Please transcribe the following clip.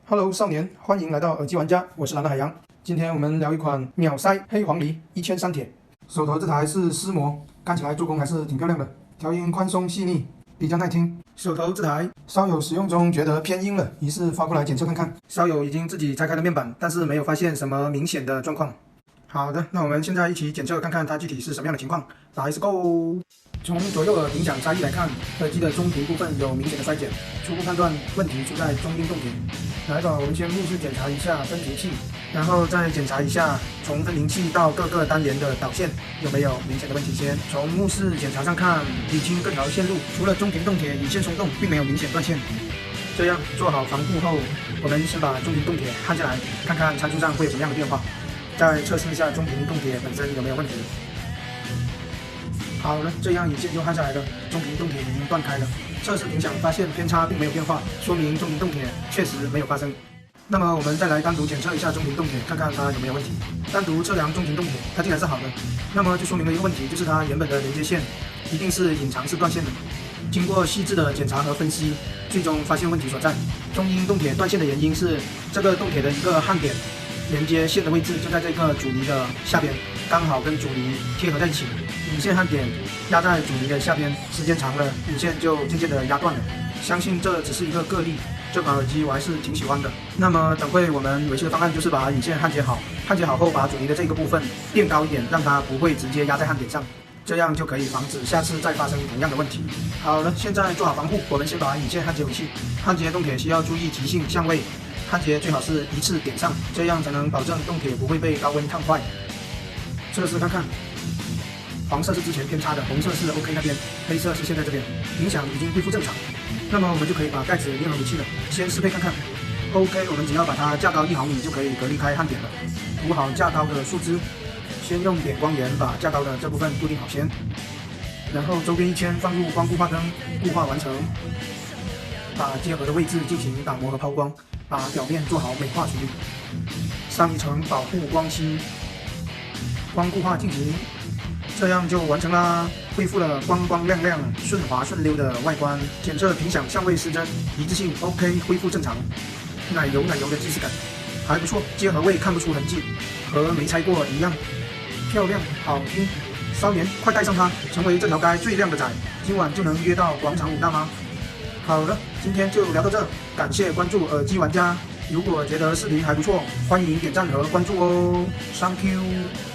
Hello， 少年，欢迎来到耳机玩家，我是蓝的海洋。今天我们聊一款秒塞黑黄梨1300铁。手头这台是丝膜，看起来做工还是挺漂亮的，调音宽松细腻，比较耐听。手头这台稍有使用中觉得偏硬了，于是发过来检测看看。稍有已经自己拆开了面板，但是没有发现什么明显的状况。好的，那我们现在一起检测看看它具体是什么样的情况。Let's go。从左右耳频响差异来看，耳机的中频部分有明显的衰减，初步判断问题出在中音动铁。来吧，我们先目视检查一下分频器，然后再检查一下从分频器到各个单元的导线有没有明显的问题先。从目视检查上看，理清各条线路，除了中频动铁引线松动，并没有明显断线。这样做好防护后，我们先把中频动铁焊下来，看看参数上会有什么样的变化，再测试一下中频动铁本身有没有问题。好了，这样引线就焊下来了，中频动铁已经断开了。测试频响发现偏差并没有变化，说明中频动铁确实没有发生。那么我们再来单独检测一下中频动铁，看看它有没有问题。单独测量中频动铁，它竟然是好的，那么就说明了一个问题，就是它原本的连接线一定是隐藏式断线的。经过细致的检查和分析，最终发现问题所在。中音动铁断线的原因是这个动铁的一个焊点连接线的位置就在这个阻尼的下边，刚好跟阻尼贴合在一起。引线焊点压在阻尼的下边，时间长了，引线就渐渐的压断了。相信这只是一个个例，这款耳机我还是挺喜欢的。那么等会我们维修的方案就是把引线焊接好，焊接好后把阻尼的这个部分垫高一点，让它不会直接压在焊点上，这样就可以防止下次再发生同样的问题。好了，现在做好防护，我们先把引线焊接回去。焊接动铁需要注意极性相位，焊接最好是一次点上，这样才能保证动铁不会被高温烫坏。测试看看。黄色是之前偏差的，红色是 OK 那边，黑色是现在这边，频响已经恢复正常。那么我们就可以把盖子粘合回去了，先适配看看。OK， 我们只要把它架高1毫米就可以隔离开焊点了。涂好架高的树枝，先用点光源把架高的这部分固定好先，然后周边一圈放入光固化灯，固化完成。把接合的位置进行打磨和抛光，把表面做好美化处理。上一层保护光漆，光固化进行。这样就完成啦，恢复了光光亮亮、顺滑顺溜的外观。检测频响相位失真，一致性 OK， 恢复正常。奶油的即视感还不错，接合位看不出痕迹，和没拆过一样，漂亮好听。少年，快带上它，成为这条街最靓的仔，今晚就能约到广场舞大妈。好了，今天就聊到这，感谢关注耳机玩家。如果觉得视频还不错，欢迎点赞和关注哦 ，Thank you。